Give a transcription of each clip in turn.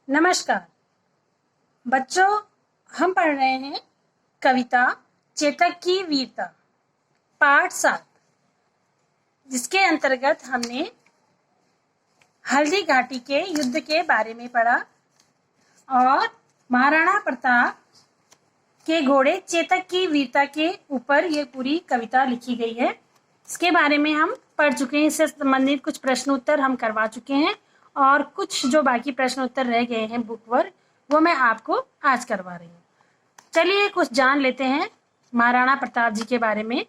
नमस्कार बच्चों, हम पढ़ रहे हैं कविता चेतक की वीरता पाठ 7, जिसके अंतर्गत हमने हल्दी घाटी के युद्ध के बारे में पढ़ा और महाराणा प्रताप के घोड़े चेतक की वीरता के ऊपर ये पूरी कविता लिखी गई है। इसके बारे में हम पढ़ चुके हैं, इससे संबंधित कुछ प्रश्न उत्तर हम करवा चुके हैं और कुछ जो बाकी प्रश्न उत्तर रह गए हैं बुक पर, वो मैं आपको आज करवा रही हूँ। चलिए कुछ जान लेते हैं महाराणा प्रताप जी के बारे में।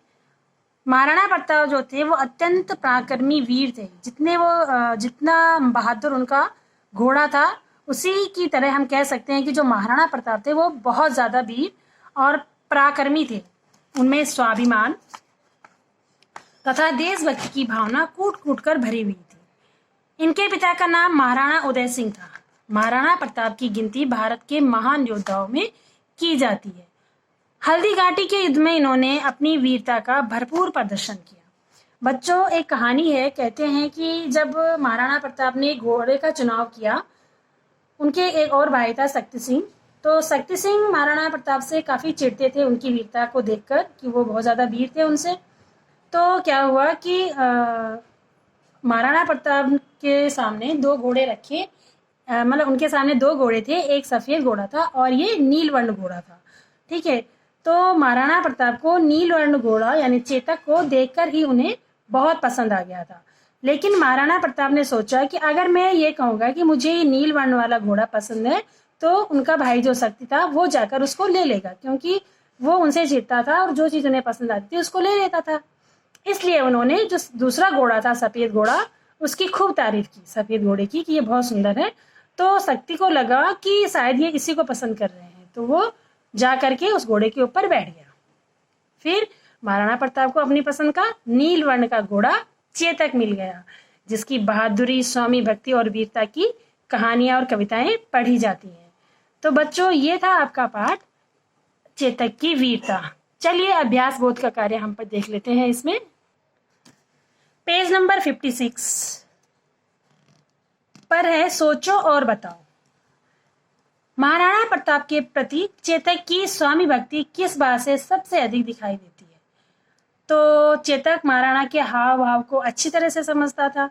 महाराणा प्रताप जो थे वो अत्यंत पराक्रमी वीर थे। जितना बहादुर उनका घोड़ा था, उसी की तरह हम कह सकते हैं कि जो महाराणा प्रताप थे वो बहुत ज्यादा वीर और पराक्रमी थे। उनमें स्वाभिमान तथा देशभक्ति की भावना कूट कूट कर भरी हुई थी। इनके पिता का नाम महाराणा उदय सिंह था। महाराणा प्रताप की गिनती भारत के महान योद्धाओं में की जाती है। हल्दी घाटी के युद्ध में इन्होंने अपनी वीरता का भरपूर प्रदर्शन किया। बच्चों, एक कहानी है, कहते हैं कि जब महाराणा प्रताप ने घोड़े का चुनाव किया, उनके एक और भाई था शक्ति सिंह। तो शक्ति सिंह महाराणा प्रताप से काफी चिढ़ते थे उनकी वीरता को देखकर कि वो बहुत ज्यादा वीर थे उनसे। तो क्या हुआ कि महाराणा प्रताप के सामने दो घोड़े रखे, मतलब उनके सामने दो घोड़े थे, एक सफेद घोड़ा था और ये नीलवर्ण घोड़ा था। ठीक है, तो महाराणा प्रताप को नीलवर्ण घोड़ा यानी चेतक को देखकर ही उन्हें बहुत पसंद आ गया था। लेकिन महाराणा प्रताप ने सोचा कि अगर मैं ये कहूंगा कि मुझे ये नीलवर्ण वाला घोड़ा पसंद है, तो उनका भाई जो शक्ति था वो जाकर उसको ले लेगा, क्योंकि वो उनसे जीतता था और जो चीज उन्हें पसंद आती थी उसको ले लेता था। इसलिए उन्होंने जो दूसरा घोड़ा था सफेद घोड़ा, उसकी खूब तारीफ की सफेद घोड़े की कि ये बहुत सुंदर है। तो शक्ति को लगा कि शायद ये इसी को पसंद कर रहे हैं, तो वो जा करके उस घोड़े के ऊपर बैठ गया। फिर महाराणा प्रताप को अपनी पसंद का नीलवर्ण का घोड़ा चेतक मिल गया, जिसकी बहादुरी, स्वामी भक्ति और वीरता की कहानियां और कविताएं पढ़ी जाती हैं। तो बच्चों, ये था आपका पाठ चेतक की वीरता। चलिए अभ्यास बोध का कार्य हम पर देख लेते हैं। इसमें पेज नंबर 56 पर है, सोचो और बताओ। महाराणा प्रताप के प्रति चेतक की स्वामी भक्ति किस बात से सबसे अधिक दिखाई देती है? तो चेतक महाराणा के हाव भाव को अच्छी तरह से समझता था।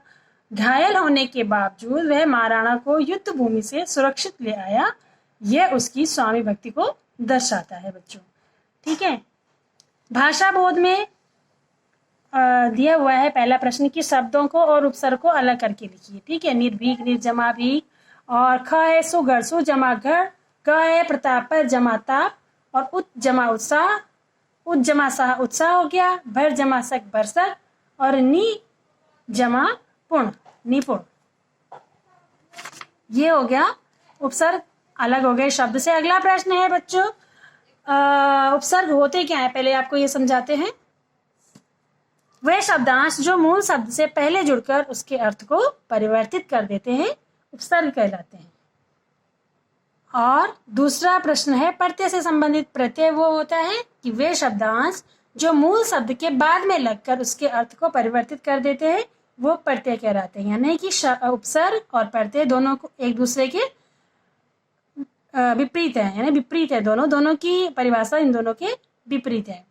घायल होने के बावजूद वह महाराणा को युद्ध भूमि से सुरक्षित ले आया। यह उसकी स्वामी भक्ति को दर्शाता है बच्चों। ठीक है, भाषा बोध में दिया हुआ है पहला प्रश्न कि शब्दों को और उपसर्ग को अलग करके लिखिए। ठीक है, निर्भीक निर्जमा भीक, और ख है सुगढ़ सु जमा घर, ग है प्रताप पर जमा ताप, और उत जमा उत्साह, उत जमा साह उत्साह हो गया, भर जमा सक भरसक, और नी जमा पुण निपुण। ये हो गया उपसर्ग अलग हो गए शब्द से। अगला प्रश्न है बच्चों, उपसर्ग होते क्या है, पहले आपको ये समझाते हैं। वे शब्दांश जो मूल शब्द से पहले जुड़कर उसके अर्थ को परिवर्तित कर देते हैं उपसर्ग कहलाते हैं। और दूसरा प्रश्न है, प्रत्यय से संबंधित प्रत्यय वो होता है कि वे शब्दांश जो मूल शब्द के बाद में लगकर उसके अर्थ को परिवर्तित कर देते हैं वो प्रत्यय कहलाते हैं। यानी कि उपसर्ग और प्रत्यय दोनों को एक दूसरे के विपरीत है, यानी विपरीत है, दोनों की परिभाषा इन दोनों के विपरीत है।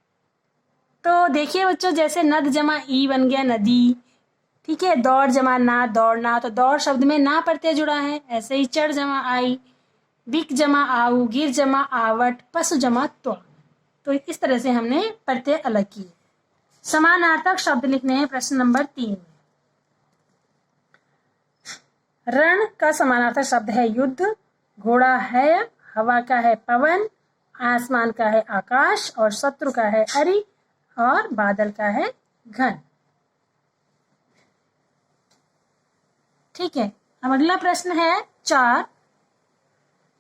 तो देखिए बच्चों, जैसे नद जमा ई बन गया नदी। ठीक है, दौड़ जमा ना दौड़ना, तो दौड़ शब्द में ना प्रत्यय जुड़ा है। ऐसे ही चढ़ जमा आई, बिक जमा आऊ, गिर जमा आवट, पशु जमा त्वा। तो इस तरह से हमने प्रत्यय अलग किए। समानार्थक शब्द लिखने हैं प्रश्न नंबर 3 में। रण का समानार्थक शब्द है युद्ध, घोड़ा है, हवा का है पवन, आसमान का है आकाश, और शत्रु का है अरि, और बादल का है घन। ठीक है, अब अगला प्रश्न है 4,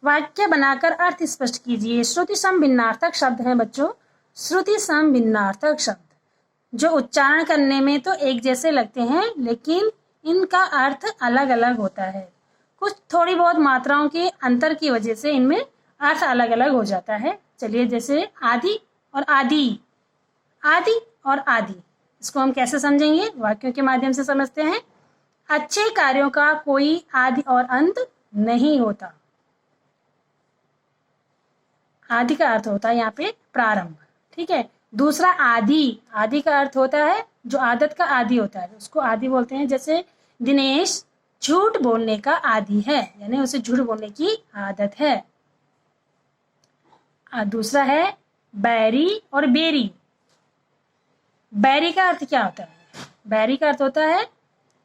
वाक्य बनाकर अर्थ स्पष्ट कीजिए। श्रुति सम भिन्नार्थक शब्द हैं बच्चों। श्रुति सम भिन्नार्थक शब्द जो उच्चारण करने में तो एक जैसे लगते हैं, लेकिन इनका अर्थ अलग अलग होता है। कुछ थोड़ी बहुत मात्राओं के अंतर की वजह से इनमें अर्थ अलग अलग हो जाता है। चलिए, जैसे आदि और आदि, आदि और आदि, इसको हम कैसे समझेंगे? वाक्यों के माध्यम से समझते हैं। अच्छे कार्यों का कोई आदि और अंत नहीं होता। आदि का अर्थ होता है यहाँ पे प्रारंभ, ठीक है। दूसरा आदि, आदि का अर्थ होता है जो आदत का आदि होता है, उसको आदि बोलते हैं। जैसे दिनेश झूठ बोलने का आदि है, यानी उसे झूठ बोलने की आदत है। दूसरा है बैरी और बेरी। बैरी का अर्थ क्या होता है? बैरी का अर्थ होता है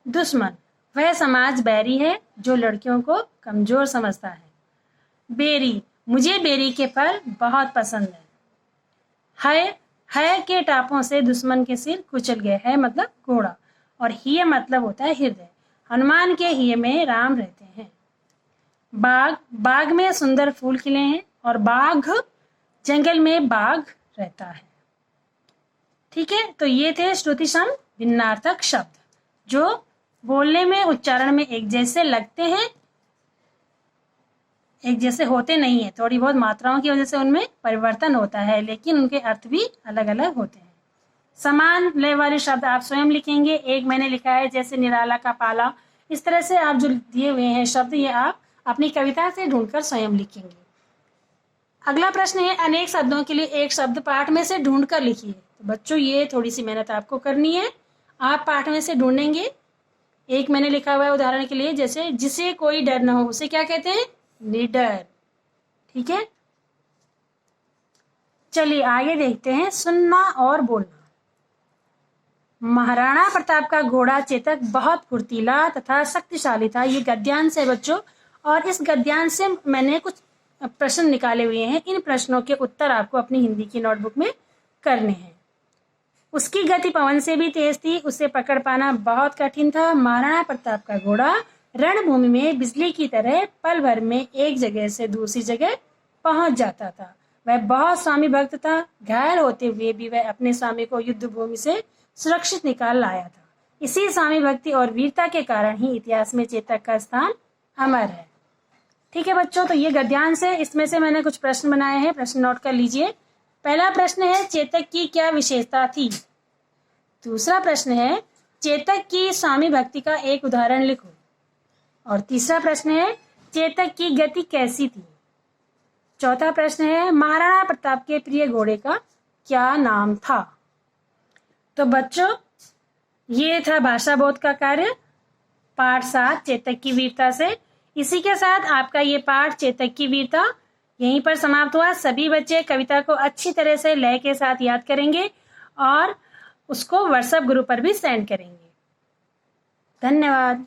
दुश्मन। वह समाज बैरी है जो लड़कियों को कमजोर समझता है। बेरी, मुझे बेरी के फल बहुत पसंद है के टापों से दुश्मन के सिर कुचल गए। है मतलब घोड़ा, और हिय मतलब होता है हृदय। हनुमान के हिय में राम रहते हैं। बाग, बाग में सुंदर फूल खिले हैं, और बाघ, जंगल में बाघ रहता है। ठीक है, तो ये थे श्रुति सम भिन्नार्थक शब्द जो बोलने में, उच्चारण में एक जैसे लगते हैं, एक जैसे होते नहीं है। थोड़ी बहुत मात्राओं की वजह से उनमें परिवर्तन होता है, लेकिन उनके अर्थ भी अलग अलग होते हैं। समान लय वाले शब्द आप स्वयं लिखेंगे। एक मैंने लिखा है जैसे निराला का पाला। इस तरह से आप जो दिए हुए हैं शब्द, ये आप अपनी कविता से ढूंढकर स्वयं लिखेंगे। अगला प्रश्न है, अनेक शब्दों के लिए एक शब्द पाठ में से ढूंढ कर लिखिए। तो बच्चों ये थोड़ी सी मेहनत आपको करनी है। आप पाठ में से ढूंढेंगे। एक मैंने लिखा हुआ है उदाहरण के लिए, जैसे जिसे कोई डर न हो उसे क्या कहते हैं? निडर। ठीक है, चलिए आगे देखते हैं। सुनना और बोलना। महाराणा प्रताप का घोड़ा चेतक बहुत फुर्तीला तथा शक्तिशाली था। ये गद्यांश है बच्चों, और इस गद्यांश से मैंने कुछ प्रश्न निकाले हुए हैं। इन प्रश्नों के उत्तर आपको अपनी हिंदी की नोटबुक में करने हैं। उसकी गति पवन से भी तेज थी, उसे पकड़ पाना बहुत कठिन था। महाराणा प्रताप का घोड़ा रणभूमि में बिजली की तरह पल भर में एक जगह से दूसरी जगह पहुंच जाता था। वह बहुत स्वामी भक्त था। घायल होते हुए भी वह अपने स्वामी को युद्ध भूमि से सुरक्षित निकाल लाया था। इसी स्वामी भक्ति और वीरता के कारण ही इतिहास में चेतक का स्थान अमर है। ठीक है बच्चों, तो ये गद्यांश है। इसमें से मैंने कुछ प्रश्न बनाए हैं, प्रश्न नोट कर लीजिए। पहला प्रश्न है, चेतक की क्या विशेषता थी? दूसरा प्रश्न है, चेतक की स्वामी भक्ति का एक उदाहरण लिखो। और तीसरा प्रश्न है, चेतक की गति कैसी थी? चौथा प्रश्न है, महाराणा प्रताप के प्रिय घोड़े का क्या नाम था? तो बच्चों ये था भाषा बोध का कार्य, पाठ 7 चेतक की वीरता से। इसी के साथ आपका ये पाठ चेतक की वीरता यहीं पर समाप्त हुआ। सभी बच्चे कविता को अच्छी तरह से लय के साथ याद करेंगे और उसको व्हाट्सएप ग्रुप पर भी सेंड करेंगे। धन्यवाद।